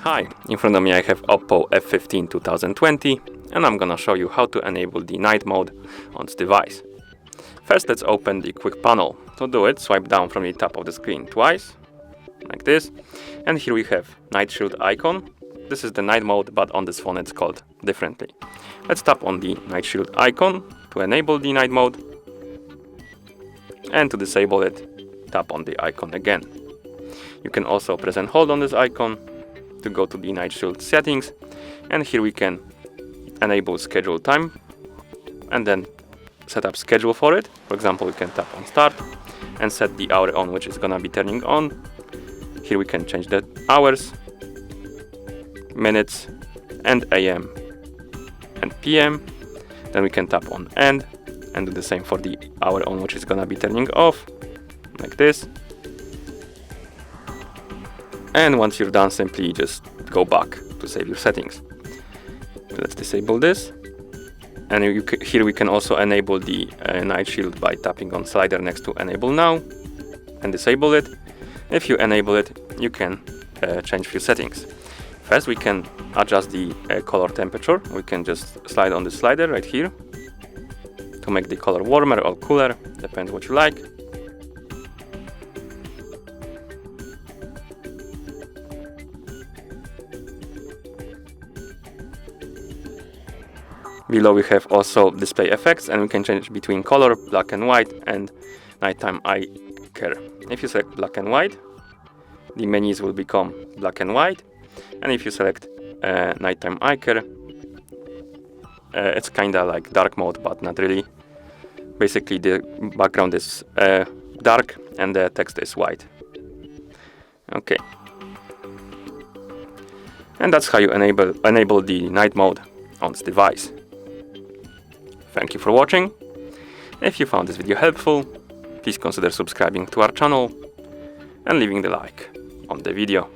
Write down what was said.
Hi, in front of me I have OPPO F15 2020 and I'm gonna show you how to enable the night mode on this device. First, let's open the quick panel. To do it, swipe down from the top of the screen twice, like this, and here we have night shield icon. This is the night mode, but on this phone it's called differently. Let's tap on the night shield icon to enable the night mode, and to disable it, tap on the icon again. You can also press and hold on this icon to go to the night shield settings, and here we can enable schedule time and then set up schedule for it. For example, we can tap on start and set the hour on which is gonna be turning on. Here we can change the hours, minutes, and AM and PM. Then we can tap on end and do the same for the hour on which is gonna be turning off, like this. And once you're done, simply just go back to save your settings. Let's disable this. And here we can also enable the night shield by tapping on slider next to enable now and disable it. If you enable it, you can change few settings. First, we can adjust the color temperature. We can just slide on the slider right here to make the color warmer or cooler, depends what you like. Below we have also display effects, and we can change between color, black and white, and nighttime eye care. If you select black and white, the menus will become black and white, and if you select nighttime eye care, it's kinda like dark mode, but not really. Basically the background is dark and the text is white. Okay. And that's how you enable the night mode on this device. Thank you for watching. If you found this video helpful, please consider subscribing to our channel and leaving the like on the video.